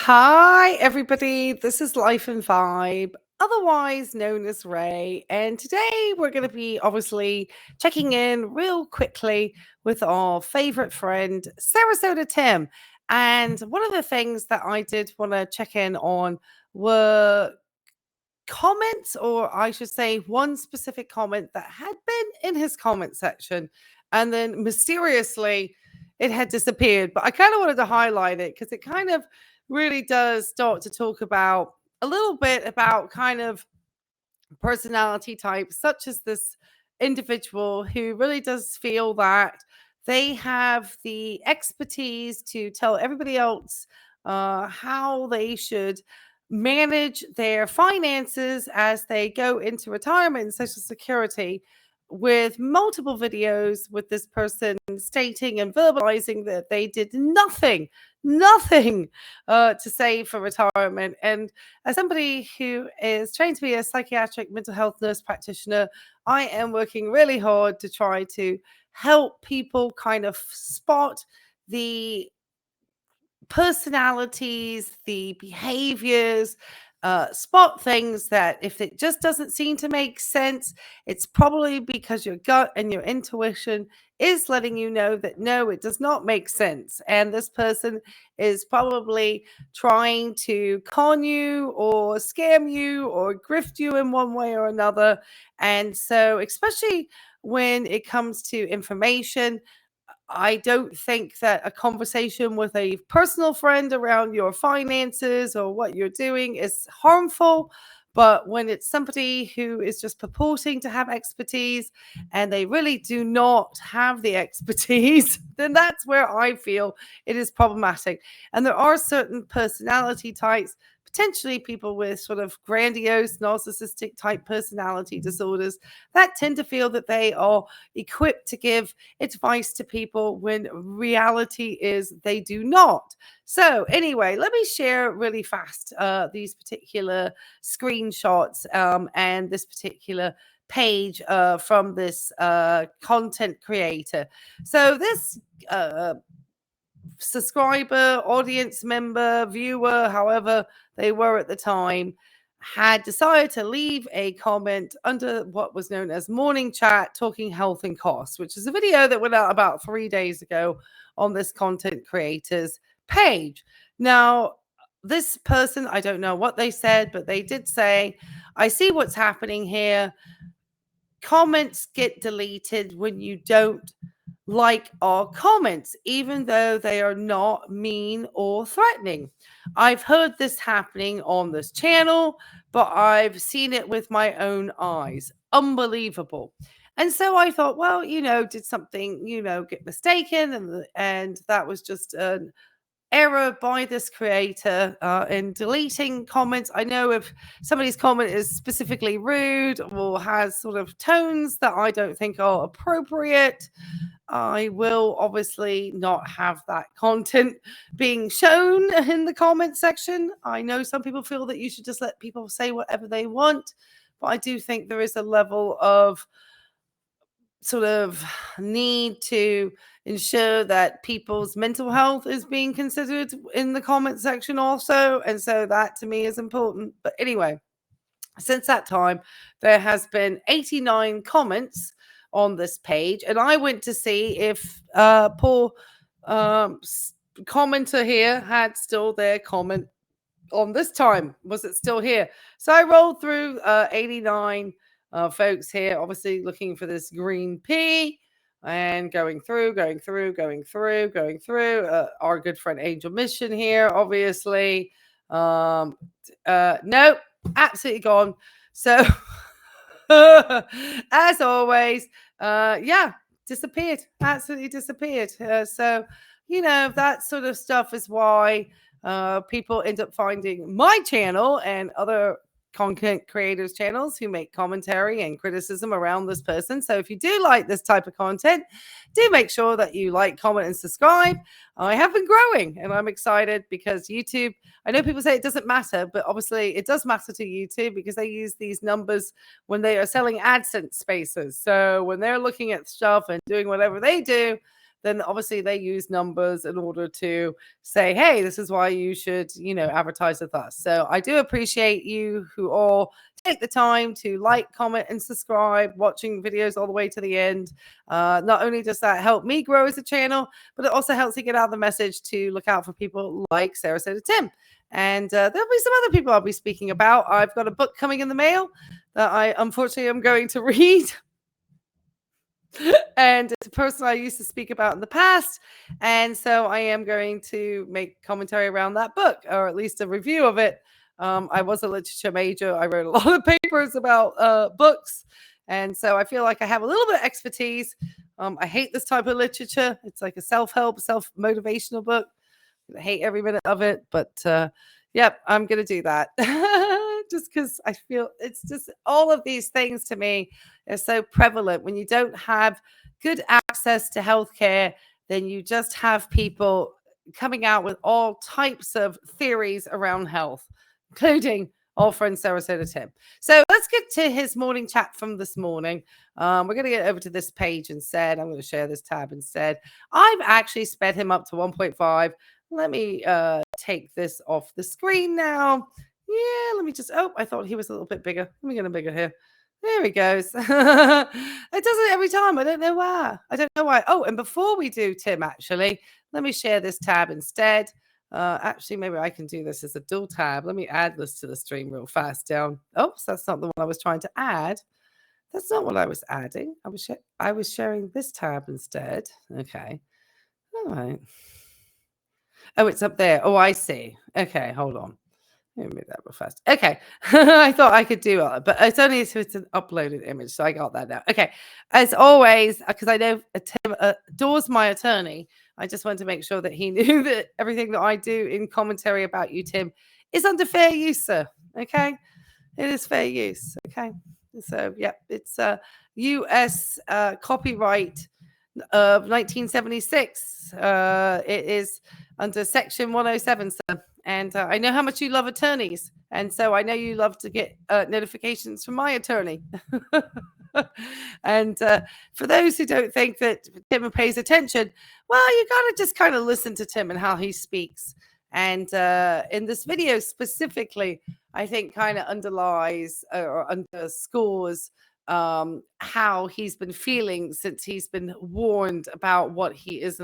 Hi, everybody. This is Life and Vibe, otherwise known as Ray. And today we're going to be obviously checking in real quickly with our favorite friend, Sarasota Tim. And one of the things that I did want to check in on were comments, or I should say, one specific comment that had been in his comment section. And then mysteriously, it had disappeared. But I kind of wanted to highlight it because it kind of really does start to talk about a little bit about kind of personality types, such as this individual who really does feel that they have the expertise to tell everybody else how they should manage their finances as they go into retirement and social security, with multiple videos with this person stating and verbalizing that they did nothing to save for retirement. And as somebody who is trained to be a psychiatric mental health nurse practitioner, I am working really hard to try to help people kind of spot the personalities, the behaviors, spot things that if it just doesn't seem to make sense, it's probably because your gut and your intuition is letting you know that no, it does not make sense. And this person is probably trying to con you or scam you or grift you in one way or another. And so, especially when it comes to information, I don't think that a conversation with a personal friend around your finances or what you're doing is harmful. But when it's somebody who is just purporting to have expertise and they really do not have the expertise, then that's where I feel it is problematic. And there are certain personality types, potentially people with sort of grandiose narcissistic type personality disorders, that tend to feel that they are equipped to give advice to people when reality is they do not. So, anyway, let me share really fast these particular screenshots and this particular page from this content creator. So, this subscriber, audience member, viewer, however they were at the time, had decided to leave a comment under what was known as morning chat talking health and costs, which is a video that went out about 3 days ago on this content creator's page. Now, this person, I don't know what they said, but they did say, I see what's happening here. Comments get deleted when you don't like our comments, even though they are not mean or threatening. I've heard this happening on this channel, but I've seen it with my own eyes. Unbelievable. And so I thought, well, did something, get mistaken, and that was just an error by this creator in deleting comments. I know if somebody's comment is specifically rude or has sort of tones that I don't think are appropriate, I will obviously not have that content being shown in the comment section. I know some people feel that you should just let people say whatever they want, but I do think there is a level of sort of need to ensure that people's mental health is being considered in the comment section also. And so that to me is important. But anyway, since that time, there has been 89 comments on this page, and I went to see if poor commenter here had still their comment on this time. Was it still here? So I rolled through 89 folks here, obviously looking for this green P, and going through. Our good friend Angel Mission here, obviously. Nope, absolutely gone. So, as always, yeah, disappeared, absolutely disappeared. That sort of stuff is why people end up finding my channel and other content creators channels who make commentary and criticism around this person. So if you do like this type of content, do make sure that you like, comment, and subscribe. I have been growing and I'm excited because YouTube, I know people say it doesn't matter, but obviously it does matter to YouTube because they use these numbers when they are selling AdSense spaces. So when they're looking at stuff and doing whatever they do, then obviously they use numbers in order to say, hey, this is why you should, advertise with us. So I do appreciate you who all take the time to like, comment, and subscribe, watching videos all the way to the end. Not only does that help me grow as a channel, but it also helps me get out the message to look out for people like Sarasota Tim. And there'll be some other people I'll be speaking about. I've got a book coming in the mail that I unfortunately am going to read. And it's a person I used to speak about in the past. And so I am going to make commentary around that book, or at least a review of it. I was a literature major. I wrote a lot of papers about books. And so I feel like I have a little bit of expertise. I hate this type of literature. It's like a self-help, self-motivational book. I hate every minute of it, but yep, I'm going to do that just because I feel it's just all of these things to me are so prevalent. When you don't have good access to healthcare, then you just have people coming out with all types of theories around health, including our friend Sarasota Tim. So let's get to his morning chat from this morning. We're going to get over to this page instead. I'm going to share this tab instead. I've actually sped him up to 1.5. Let me take this off the screen now. Yeah, let me just, I thought he was a little bit bigger. Let me get him bigger here. There he goes. It does it every time. I don't know why. Oh, and before we do, Tim, actually, let me share this tab instead. Actually, maybe I can do this as a dual tab. Let me add this to the stream real fast down. Oops, that's not the one I was trying to add. That's not what I was adding. I was sharing this tab instead. Okay. All right. Oh, it's up there. Oh, I see. Okay, hold on. Let me move that real fast. Okay. I thought I could do it, but it's only if it's an uploaded image, so I got that now. Okay. As always, because I know Tim adores my attorney, I just wanted to make sure that he knew that everything that I do in commentary about you, Tim, is under fair use, sir. Okay? It is fair use. Okay? So, yeah, it's U.S. Copyright of 1976. It is under Section 107, sir. And I know how much you love attorneys. And so I know you love to get notifications from my attorney. And for those who don't think that Tim pays attention, well, you got to just kind of listen to Tim and how he speaks. And in this video specifically, I think kind of underlies or underscores how he's been feeling since he's been warned about what he is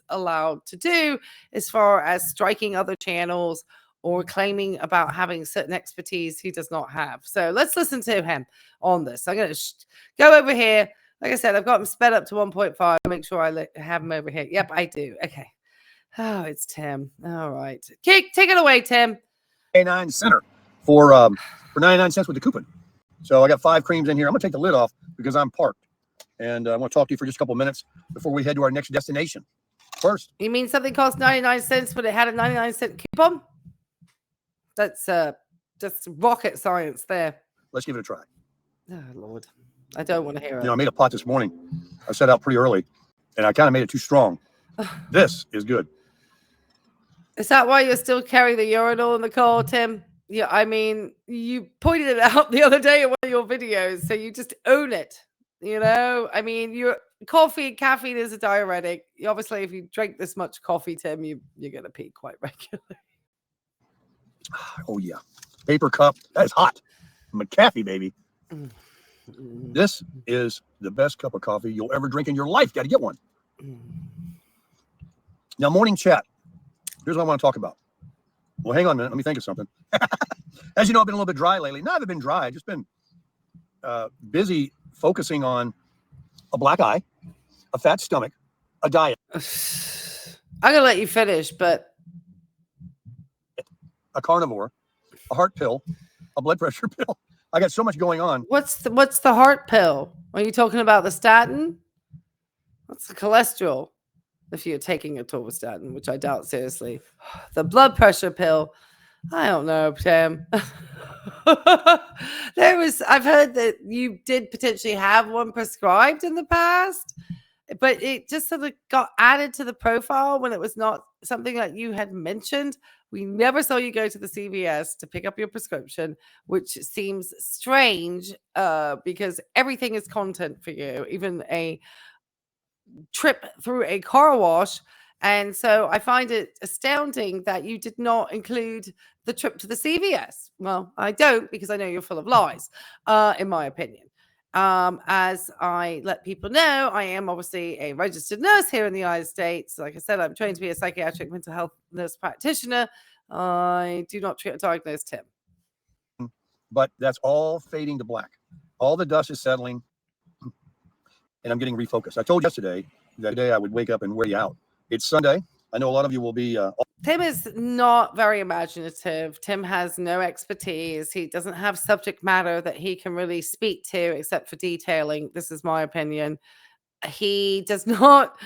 allowed to do as far as striking other channels or claiming about having certain expertise he does not have. So let's listen to him on this. I'm going to go over here. Like I said, I've got him sped up to 1.5. Make sure I have him over here. Yep, I do. Okay. Oh, it's Tim. All right. Take it away, Tim. 99 center for 99 cents with the coupon. So I got 5 creams in here. I'm going to take the lid off because I'm parked. And I want to talk to you for just a couple of minutes before we head to our next destination. First. You mean something cost 99 cents, but it had a 99-cent coupon? That's just rocket science there. Let's give it a try. Oh, Lord. I don't want to hear it. I made a pot this morning. I set out pretty early, and I kind of made it too strong. This is good. Is that why you're still carrying the urinal in the car, Tim? Yeah, I mean, you pointed it out the other day in one of your videos, so you just own it. I mean, your caffeine is a diuretic. Obviously, if you drink this much coffee, Tim, you're going to pee quite regularly. Oh, yeah. Paper cup. That is hot. McAfee, baby. This is the best cup of coffee you'll ever drink in your life. Got to get one. Now, morning chat. Here's what I want to talk about. Well, hang on a minute. Let me think of something. As you know, I've been a little bit dry lately. No, I haven't been dry. I've just been busy focusing on a black eye, a fat stomach, a diet. I'm going to let you finish, but... a carnivore, a heart pill, a blood pressure pill. I got so much going on. What's the heart pill? Are you talking about the statin? What's the cholesterol? If you're taking a atorvastatin, which I doubt seriously. The blood pressure pill. I don't know, Tim. I've heard that you did potentially have one prescribed in the past, but it just sort of got added to the profile when it was not something that you had mentioned. We never saw you go to the CVS to pick up your prescription, which seems strange because everything is content for you. Even a trip through a car wash. And so I find it astounding that you did not include the trip to the CVS. Well, I don't, because I know you're full of lies, in my opinion. As I let people know, I am obviously a registered nurse here in the United States. Like I said, I'm trained to be a psychiatric mental health nurse practitioner. I do not diagnose Tim. But that's all fading to black. All the dust is settling, and I'm getting refocused. I told you yesterday that today I would wake up and wear you out. It's Sunday. I know a lot of you will be. Tim is not very imaginative. Tim has no expertise. He doesn't have subject matter that he can really speak to except for detailing. This is my opinion. He does not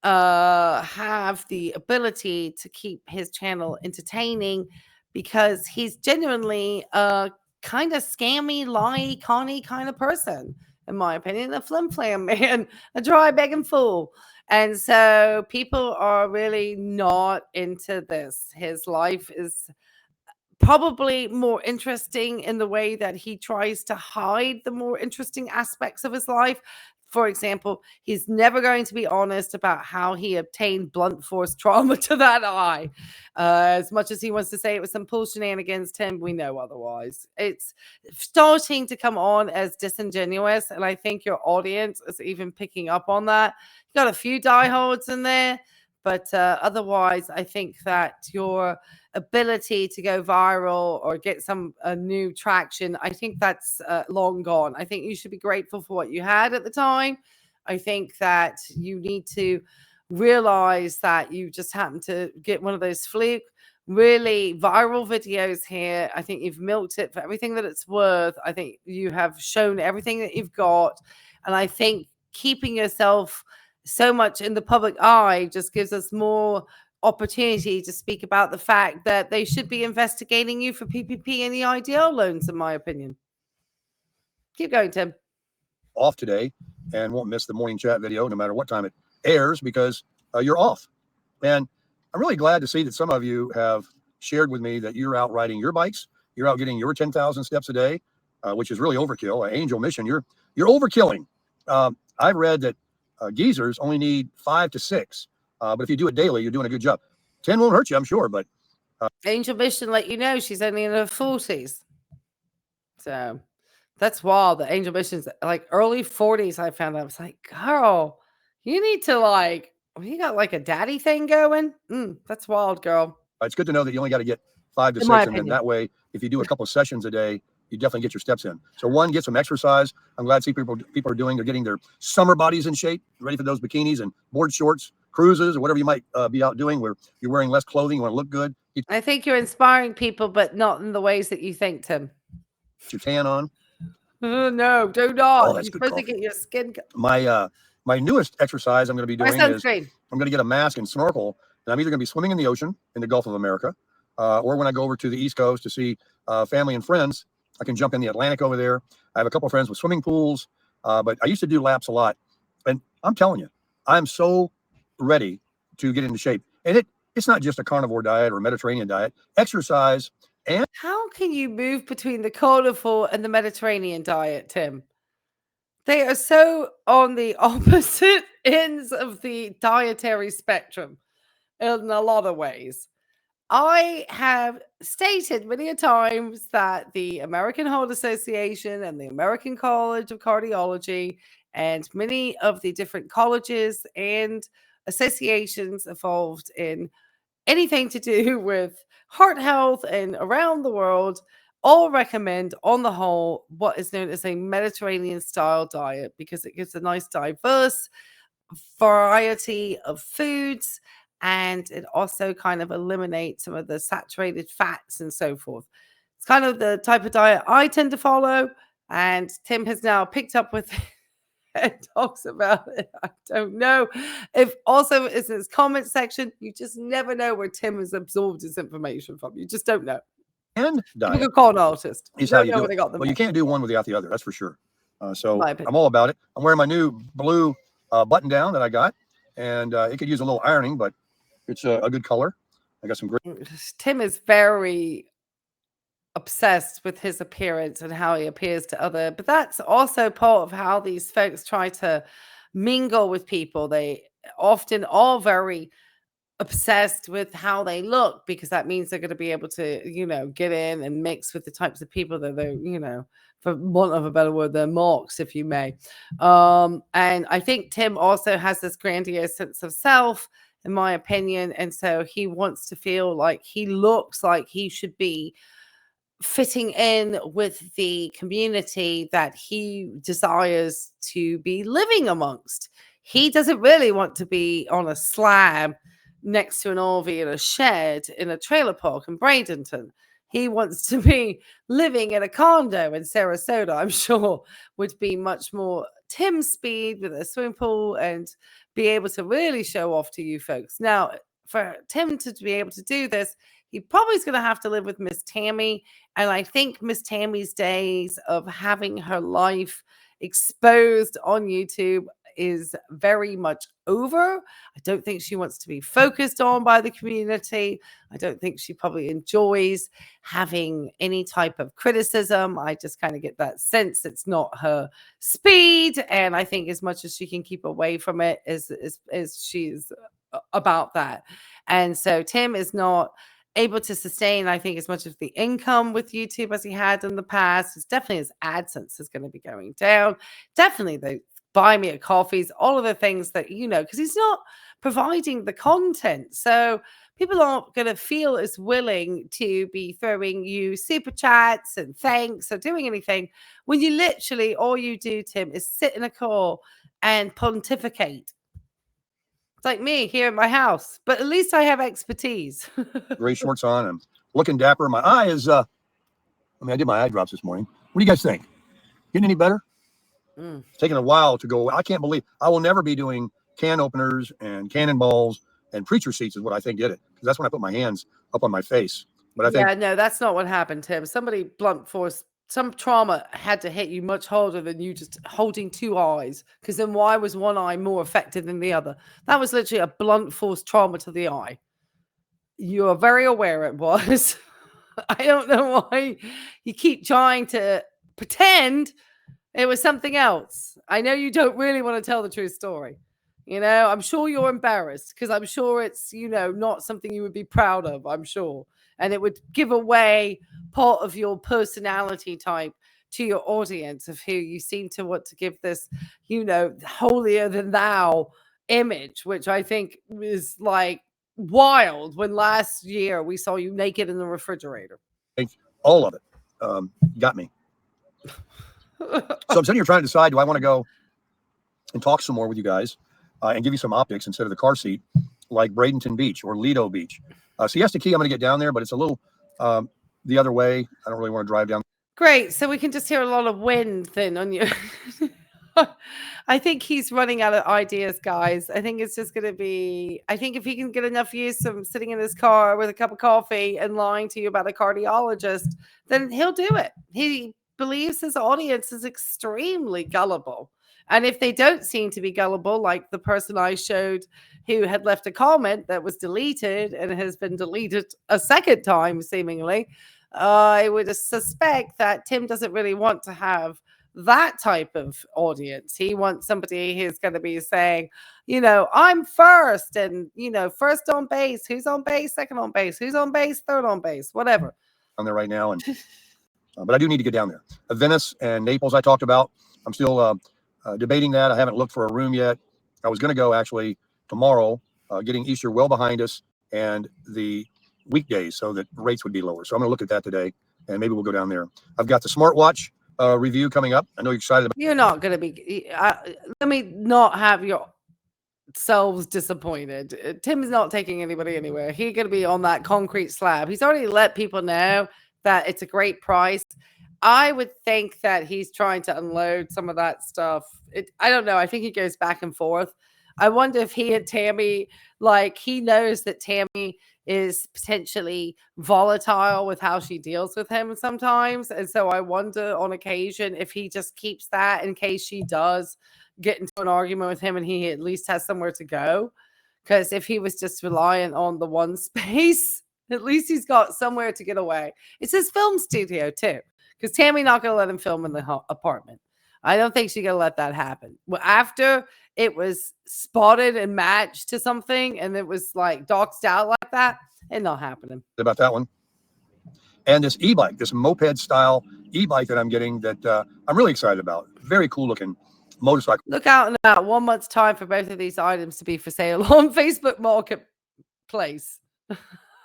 have the ability to keep his channel entertaining because he's genuinely a kind of scammy, lie, conny kind of person, in my opinion, a flim-flam man, a dry begging fool. And so people are really not into this. His life is probably more interesting in the way that he tries to hide the more interesting aspects of his life. For example, he's never going to be honest about how he obtained blunt force trauma to that eye. As much as he wants to say it was some pool shenanigans, Tim, we know otherwise. It's starting to come on as disingenuous, and I think your audience is even picking up on that. You got a few diehards in there, but otherwise, I think that your ability to go viral or get some new traction, I think that's long gone. I think you should be grateful for what you had at the time. I think that you need to realize that you just happened to get one of those fluke really viral videos here. I think you've milked it for everything that it's worth. I think you have shown everything that you've got. And I think keeping yourself so much in the public eye just gives us more opportunity to speak about the fact that they should be investigating you for PPP and the IDL loans, in my opinion. Keep going, Tim. Off today and won't miss the morning chat video no matter what time it airs because you're off. And I'm really glad to see that some of you have shared with me that you're out riding your bikes. You're out getting your 10,000 steps a day, which is really overkill. Angel Mission, you're overkilling. I've read that geezers only need 5 to 6. But if you do it daily, you're doing a good job. 10 won't hurt you, I'm sure. But Angel Mission let you know she's only in her 40s. So that's wild. The Angel Mission's like early 40s. I found out. I was like, girl, you need to you got like a daddy thing going. That's wild, girl. It's good to know that you only got to get 5 to 6. And then that way, if you do a couple of sessions a day, you definitely get your steps in. So one, get some exercise. I'm glad to see people are getting their summer bodies in shape, ready for those bikinis and board shorts, cruises, or whatever you might be out doing where you're wearing less clothing, you want to look good. I think you're inspiring people, but not in the ways that you think, Tim. Get your tan on. No, do not. Oh, that's you're good supposed to get your skin. My newest exercise I'm going to be doing is I'm going to get a mask and snorkel, and I'm either going to be swimming in the ocean in the Gulf of America, or when I go over to the East Coast to see family and friends, I can jump in the Atlantic over there. I have a couple of friends with swimming pools, but I used to do laps a lot. And I'm telling you, I'm so ready to get into shape. And it's not just a carnivore diet or a Mediterranean diet. Exercise and... How can you move between the carnivore and the Mediterranean diet, Tim? They are so on the opposite ends of the dietary spectrum in a lot of ways. I have stated many a times that the American Heart Association and the American College of Cardiology and many of the different colleges and associations involved in anything to do with heart health and around the world all recommend, on the whole, what is known as a Mediterranean style diet because it gives a nice diverse variety of foods, and it also kind of eliminates some of the saturated fats and so forth. It's kind of the type of diet I tend to follow, and Tim has now picked up with it and talks about it. I don't know if also it's in his comment section. You just never know where Tim has absorbed his information from. You just don't know. And diet. You could call an artist. Is how you do it. Well, you can't do one without the other. That's for sure. So I'm all about it. I'm wearing my new blue button down that I got, and it could use a little ironing, but it's a good color. I got some great. Tim is very obsessed with his appearance and how he appears to other, but that's also part of how these folks try to mingle with people, they often are very obsessed with how they look, because that means they're going to be able to, get in and mix with the types of people that they're, for want of a better word, they're marks, if you may. And I think Tim also has this grandiose sense of self, in my opinion. And so he wants to feel like he looks like he should be fitting in with the community that he desires to be living amongst. He doesn't really want to be on a slab next to an RV in a shed in a trailer park in Bradenton. He wants to be living in a condo in Sarasota. I'm sure would be much more Tim's speed, with a swimming pool, and be able to really show off to you folks. Now, for Tim to be able to do this, he probably is going to have to live with Miss Tammy. And I think Miss Tammy's days of having her life exposed on YouTube is very much over. I don't think she wants to be focused on by the community. I don't think she probably enjoys having any type of criticism. I just kind of get that sense it's not her speed. And I think as much as she can keep away from it as she's about that. And so Tim is not able to sustain, I think, as much of the income with YouTube as he had in the past. It's definitely his AdSense is going to be going down. Definitely the buy me a coffees, all of the things that, because he's not providing the content. So people aren't going to feel as willing to be throwing you super chats and thanks or doing anything when you literally, all you do, Tim, is sit in a car and pontificate. It's like me here at my house, but at least I have expertise. Gray shorts on. I'm looking dapper. My eye is, I did my eye drops this morning. What do you guys think? Getting any better? It's taken a while to go. I can't believe I will never be doing can openers and cannonballs and preacher seats is what I think did it. Because that's when I put my hands up on my face. But I think, no, that's not what happened, Tim. Somebody blunt force, some trauma had to hit you much harder than you just holding two eyes. Because then why was one eye more affected than the other? That was literally a blunt force trauma to the eye. You are very aware it was. I don't know why you keep trying to pretend it was something else. I know you don't really want to tell the true story. I'm sure you're embarrassed, because I'm sure it's, not something you would be proud of, I'm sure. And it would give away part of your personality type to your audience, of who you seem to want to give this, holier than thou image, which I think is like wild, when last year we saw you naked in the refrigerator. all of it got me. So I'm sitting here trying to decide, do I want to go and talk some more with you guys and give you some optics instead of the car seat, like Bradenton Beach or Lido Beach. Siesta Key, I'm going to get down there, but it's a little the other way. I don't really want to drive down. Great. So we can just hear a lot of wind then on you. I think he's running out of ideas, guys. I think it's just going to be, I think if he can get enough use from sitting in his car with a cup of coffee and lying to you about a cardiologist, then he'll do it. He believes his audience is extremely gullible. And if they don't seem to be gullible, like the person I showed who had left a comment that was deleted and has been deleted a second time, seemingly, I would suspect that Tim doesn't really want to have that type of audience. He wants somebody who's going to be saying, I'm first, and, first on base, who's on base, second on base, who's on base, third on base, whatever. On there right now. And but I do need to get down there. Venice and Naples I talked about. I'm still debating that. I haven't looked for a room yet. I was going to go actually tomorrow, getting Easter well behind us and the weekdays so that rates would be lower. So I'm going to look at that today, and maybe we'll go down there. I've got the smartwatch review coming up. I know you're excited about. You're not going to be. Let me not have yourselves disappointed. Tim's not taking anybody anywhere. He's going to be on that concrete slab. He's already let people know that it's a great price. I would think that he's trying to unload some of that stuff. I don't know. I think he goes back and forth. I wonder if he and Tammy, he knows that Tammy is potentially volatile with how she deals with him sometimes. And so I wonder on occasion if he just keeps that in case she does get into an argument with him and he at least has somewhere to go. Because if he was just reliant on the one space, at least he's got somewhere to get away. It's his film studio too. Because Tammy not going to let him film in the apartment. I don't think she's going to let that happen. Well, after it was spotted and matched to something and it was like doxed out like that, it's not happening. About that one. And this e-bike, this moped style e-bike that I'm getting that I'm really excited about. Very cool looking motorcycle. Look out in about 1 month's time for both of these items to be for sale on Facebook Marketplace.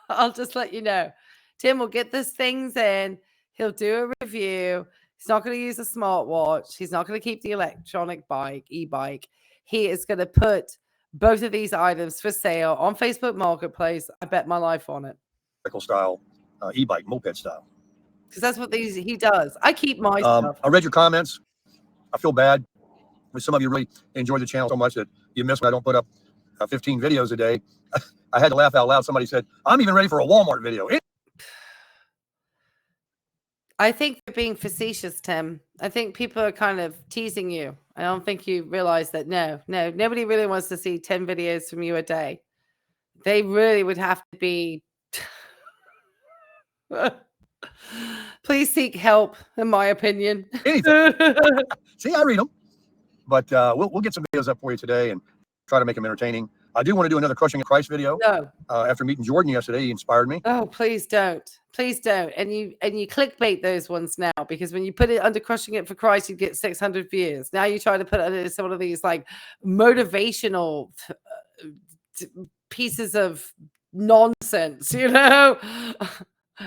I'll just let you know. Tim will get these things in. He'll do a review. He's not going to use a smartwatch. He's not going to keep the electronic e-bike. He is going to put both of these items for sale on Facebook Marketplace. I bet my life on it. Style e-bike, moped style. Because that's what he does. I keep my stuff. I read your comments. I feel bad. Some of you really enjoy the channel so much that you miss when I don't put up 15 videos a day. I had to laugh out loud. Somebody said, I'm even ready for a Walmart video. I think they're being facetious, Tim. I think people are kind of teasing you. I don't think you realize that. No, nobody really wants to see 10 videos from you a day. They really would have to be. Please seek help, in my opinion. See, I read them. But we'll get some videos up for you today and try to make them entertaining. I do want to do another Crushing at Christ video. No. After meeting Jordan yesterday, he inspired me. Oh, please don't. Please don't. And you clickbait those ones now, because when you put it under Crushing It for Christ, you get 600 views. Now you try to put it under some of these like motivational pieces of nonsense, you know?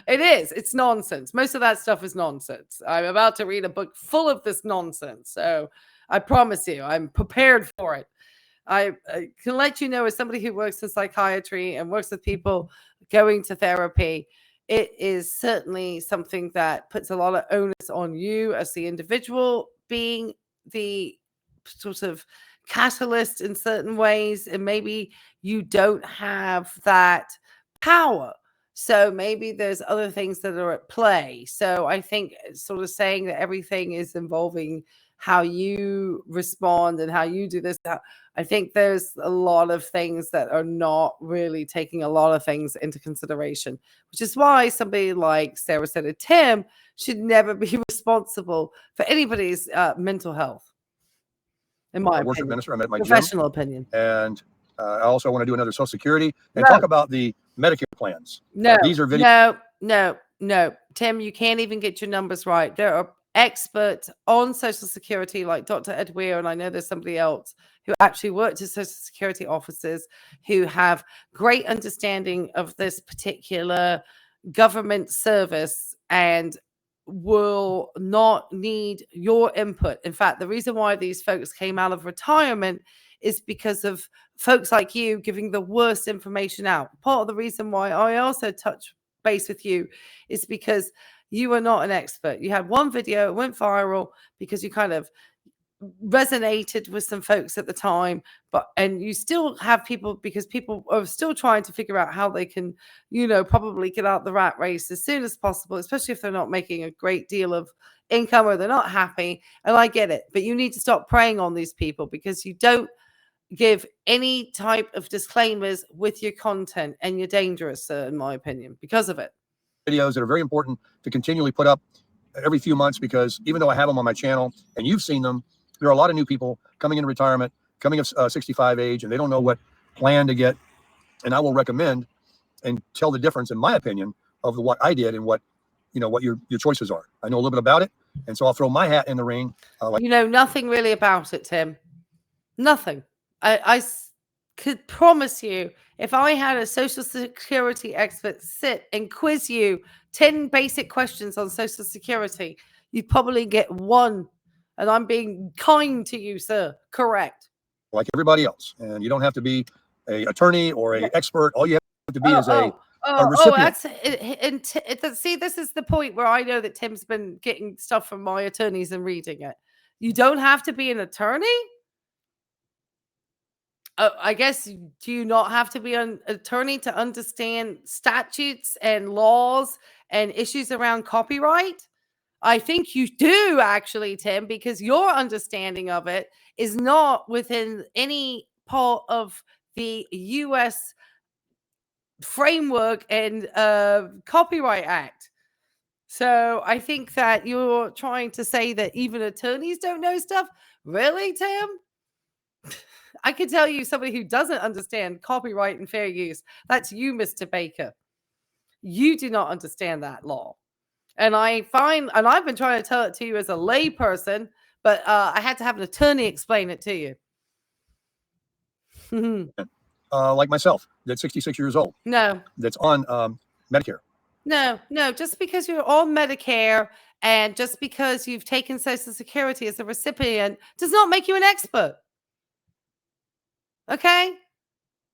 It's nonsense. Most of that stuff is nonsense. I'm about to read a book full of this nonsense. So I promise you, I'm prepared for it. I can let you know, as somebody who works in psychiatry and works with people going to therapy, it is certainly something that puts a lot of onus on you as the individual, being the sort of catalyst in certain ways. And maybe you don't have that power. So maybe there's other things that are at play. So I think sort of saying that everything is involving how you respond and how you do this, I think there's a lot of things that are not really taking a lot of things into consideration, which is why somebody like Sarah said, Tim should never be responsible for anybody's mental health. In my worship minister, I'm at my professional gym, opinion. And I also want to do another Social Security and talk about the Medicare plans. No, these are videos. No, Tim, you can't even get your numbers right. There are experts on Social Security like Dr. Ed Weir, and I know there's somebody else who actually worked at Social Security offices who have great understanding of this particular government service and will not need your input. In fact, the reason why these folks came out of retirement is because of folks like you giving the worst information out. Part of the reason why I also touch base with you is because you are not an expert. You had one video, it went viral because you kind of resonated with some folks at the time, and you still have people, because people are still trying to figure out how they can, probably get out the rat race as soon as possible, especially if they're not making a great deal of income or they're not happy. And I get it, but you need to stop preying on these people, because you don't give any type of disclaimers with your content, and you're dangerous, sir, in my opinion, because of it. Videos that are very important to continually put up every few months, because even though I have them on my channel and you've seen them, there are a lot of new people coming into retirement, coming of 65 age, and they don't know what plan to get. And I will recommend and tell the difference, in my opinion, of what I did and what your choices are. I know a little bit about it, and so I'll throw my hat in the ring. You know nothing really about it, Tim. Nothing. I could promise you, if I had a Social Security expert sit and quiz you 10 basic questions on Social Security, you'd probably get one. And I'm being kind to you, sir. Correct. Like everybody else. And you don't have to be an attorney or an expert. All you have to be is a recipient. See, this is the point where I know that Tim's been getting stuff from my attorneys and reading it. You don't have to be an attorney? I guess, do you not have to be an attorney to understand statutes and laws and issues around copyright? I think you do, actually, Tim, because your understanding of it is not within any part of the U.S. framework and Copyright Act. So I think that you're trying to say that even attorneys don't know stuff. Really, Tim? I can tell you somebody who doesn't understand copyright and fair use. That's you, Mr. Baker. You do not understand that law. And I've been trying to tell it to you as a lay person, but I had to have an attorney explain it to you. Like myself, that's 66 years old. No. That's on Medicare. No. Just because you're on Medicare and just because you've taken Social Security as a recipient does not make you an expert. Okay?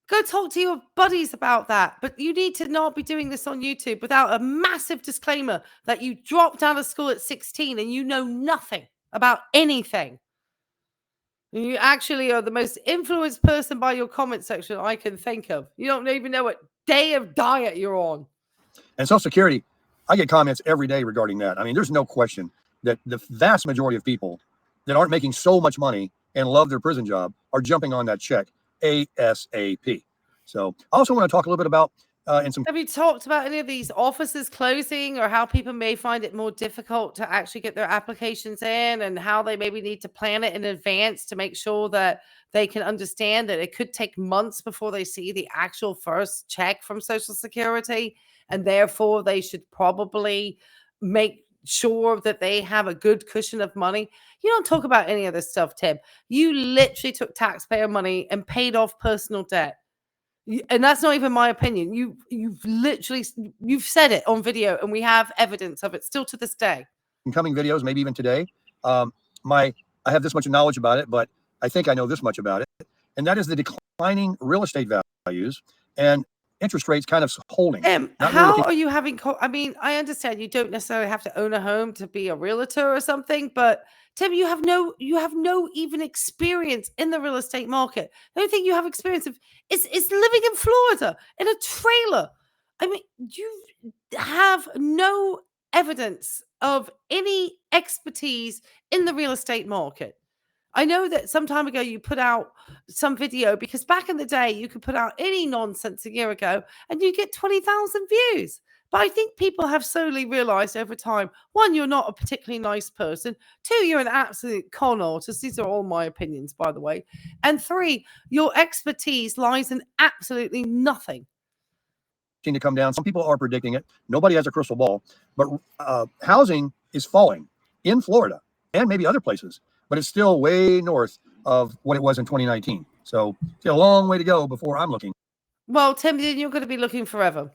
Go talk to your buddies about that. But you need to not be doing this on YouTube without a massive disclaimer that you dropped out of school at 16 and you know nothing about anything. You actually are the most influenced person by your comment section I can think of. You don't even know what day of diet you're on. And Social Security, I get comments every day regarding that. I mean, there's no question that the vast majority of people that aren't making so much money and love their prison job are jumping on that check ASAP. So I also want to talk a little bit about Have you talked about any of these offices closing or how people may find it more difficult to actually get their applications in and how they maybe need to plan it in advance to make sure that they can understand that it could take months before they see the actual first check from Social Security, and therefore they should probably make sure that they have a good cushion of money? You don't talk about any of this stuff, Tim. You literally took taxpayer money and paid off personal debt. And that's not even my opinion. You've literally said it on video, and we have evidence of it still to this day. Incoming videos, maybe even today. I have this much knowledge about it, but I think I know this much about it, and that is the declining real estate values and interest rates kind of holding. How are you having? I mean, I understand you don't necessarily have to own a home to be a realtor or something, but Tim, you have no even experience in the real estate market. The only thing you have experience of is living in Florida in a trailer. I mean, you have no evidence of any expertise in the real estate market. I know that some time ago you put out some video because back in the day you could put out any nonsense a year ago and you get 20,000 views. But I think people have slowly realized over time, one, you're not a particularly nice person. Two, you're an absolute con artist. These are all my opinions, by the way. And three, your expertise lies in absolutely nothing. To come down. Some people are predicting it. Nobody has a crystal ball, but housing is falling in Florida and maybe other places, but it's still way north of what it was in 2019. So it's a long way to go before I'm looking. Well, Tim, you're going to be looking forever,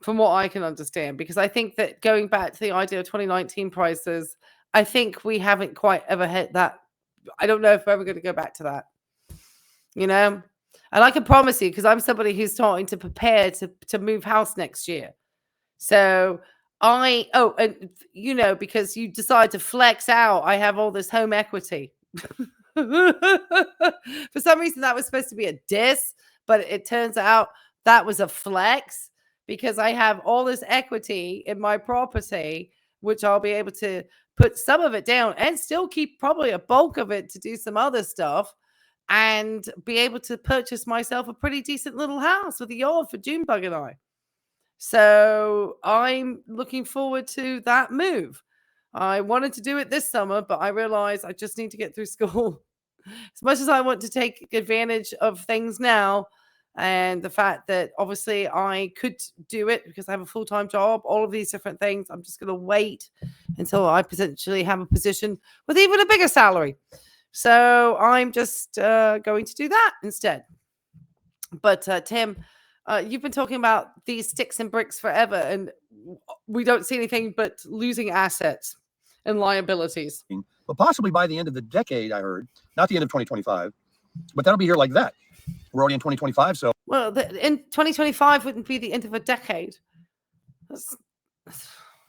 from what I can understand, because I think that going back to the idea of 2019 prices, I think we haven't quite ever hit that. I don't know if we're ever going to go back to that, you know? And I can promise you, because I'm somebody who's starting to prepare to move house next year. So and you know, because you decide to flex out, I have all this home equity. For some reason, that was supposed to be a diss, but it turns out that was a flex because I have all this equity in my property, which I'll be able to put some of it down and still keep probably a bulk of it to do some other stuff and be able to purchase myself a pretty decent little house with a yard for Junebug and I. So I'm looking forward to that move. I wanted to do it this summer, but I realized I just need to get through school. As much as I want to take advantage of things now, and the fact that obviously I could do it because I have a full-time job, all of these different things, I'm just going to wait until I potentially have a position with even a bigger salary. So I'm just going to do that instead. But Tim, you've been talking about these sticks and bricks forever, and we don't see anything but losing assets and liabilities. But possibly by the end of the decade, I heard, not the end of 2025, but that'll be here like that. We're already in 2025, so. Well, in 2025 wouldn't be the end of a decade.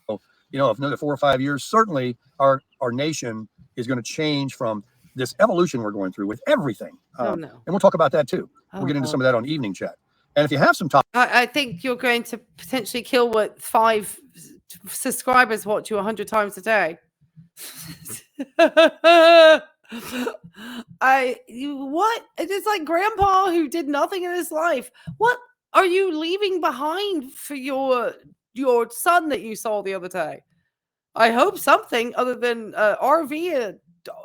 Oh, you know, if another 4 or 5 years, certainly our nation is going to change from this evolution we're going through with everything. No. And we'll talk about that too. We'll get into some of that on evening chat. And if you have some topics, I think you're going to potentially kill 5 subscribers watch you 100 times a day. What? It is like grandpa who did nothing in his life. What are you leaving behind for your son that you saw the other day? I hope something other than RV,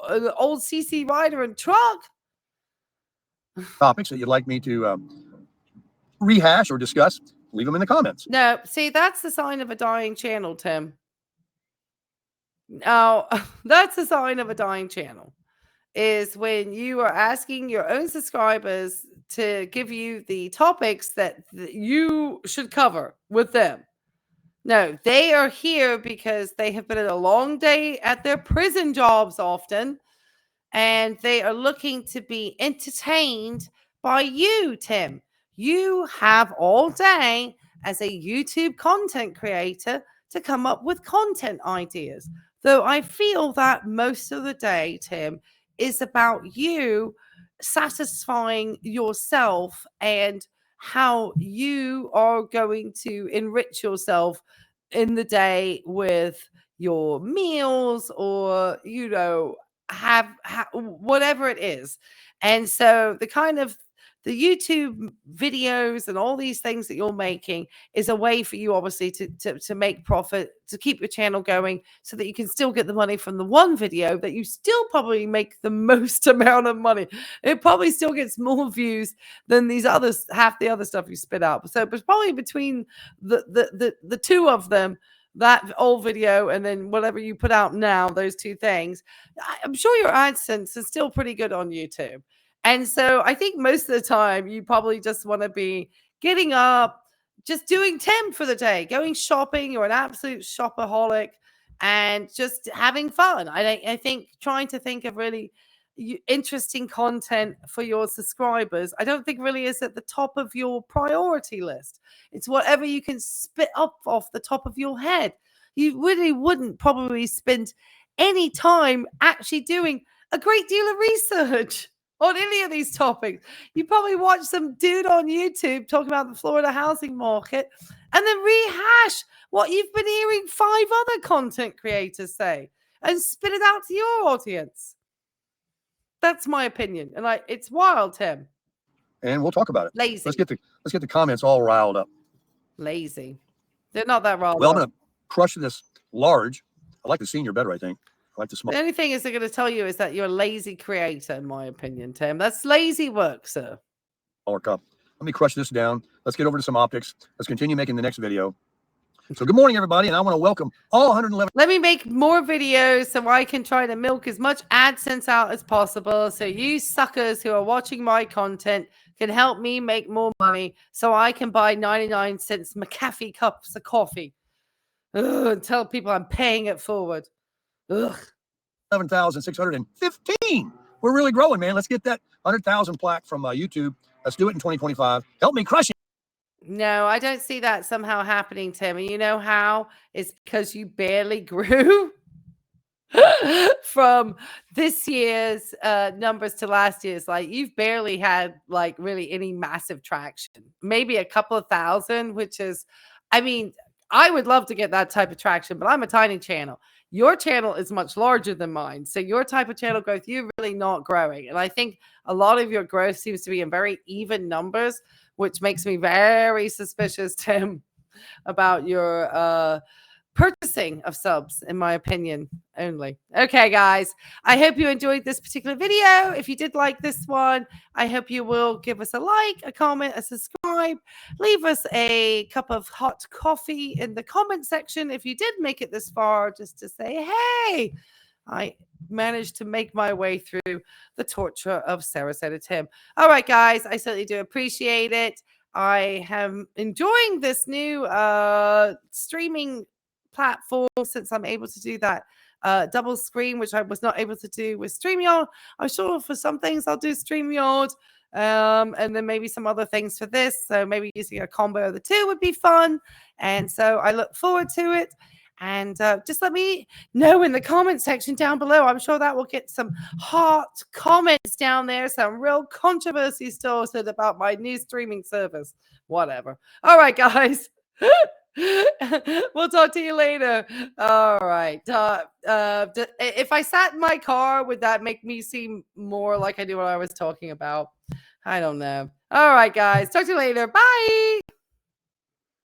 an old CC rider and truck. topics that you'd like me to rehash or discuss, leave them in the comments. No, see, that's the sign of a dying channel, Tim. Now, that's the sign of a dying channel, is when you are asking your own subscribers to give you the topics that you should cover with them. No, they are here because they have been at a long day at their prison jobs often, and they are looking to be entertained by you, Tim. You have all day as a YouTube content creator to come up with content ideas. Though I feel that most of the day, Tim, is about you satisfying yourself and how you are going to enrich yourself in the day with your meals, or have whatever it is. And so the YouTube videos and all these things that you're making is a way for you, obviously, to make profit, to keep your channel going, so that you can still get the money from the one video that you still probably make the most amount of money. It probably still gets more views than these others, half the other stuff you spit out. So it's probably between the two of them, that old video and then whatever you put out now, those two things, I'm sure your AdSense is still pretty good on YouTube. And so I think most of the time you probably just want to be getting up, just doing Tim for the day, going shopping. You're an absolute shopaholic and just having fun. I think trying to think of really interesting content for your subscribers, I don't think really is at the top of your priority list. It's whatever you can spit up off the top of your head. You really wouldn't probably spend any time actually doing a great deal of research on any of these topics. You probably watch some dude on YouTube talking about the Florida housing market and then rehash what you've been hearing 5 other content creators say and spit it out to your audience. That's my opinion. And it's wild, Tim. And we'll talk about it. Lazy. Let's get the comments all riled up. Lazy. They're not that riled Well, up. I'm going to crush this large. I like the senior better, I think. I like the small. The only thing is they're going to tell you is that you're a lazy creator, in my opinion, Tim. That's lazy work, sir. Smaller cup. Let me crush this down. Let's get over to some optics. Let's continue making the next video. So good morning, everybody, and I want to welcome all 111. Let me make more videos so I can try to milk as much AdSense out as possible, so you suckers who are watching my content can help me make more money so I can buy 99-cent McAfee cups of coffee. And tell people I'm paying it forward. 11,615. We're really growing, man. Let's get that 100,000 plaque from YouTube. Let's do it in 2025. Help me crush it. No, I don't see that somehow happening, Tim. And you know how? It's because you barely grew from this year's numbers to last year's. Like, you've barely had like really any massive traction. Maybe a couple of thousand, which is, I mean, I would love to get that type of traction, but I'm a tiny channel. Your channel is much larger than mine. So your type of channel growth, you're really not growing. And I think a lot of your growth seems to be in very even numbers, which makes me very suspicious, Tim, about your purchasing of subs, in my opinion, only. Okay, guys, I hope you enjoyed this particular video. If you did like this one, I hope you will give us a like, a comment, a subscribe, leave us a cup of hot coffee in the comment section if you did make it this far, just to say, hey, I managed to make my way through the torture of Sarasota Tim. All right, guys, I certainly do appreciate it. I am enjoying this new streaming platform, since I'm able to do that double screen, which I was not able to do with StreamYard. I'm sure for some things I'll do StreamYard, and then maybe some other things for this. So maybe using a combo of the two would be fun. And so I look forward to it. And just let me know in the comment section down below. I'm sure that will get some hot comments down there. Some real controversy started about my new streaming service. Whatever. All right, guys. We'll talk to you later. All right. If I sat in my car, would that make me seem more like I knew what I was talking about? I don't know. All right, guys. Talk to you later. Bye.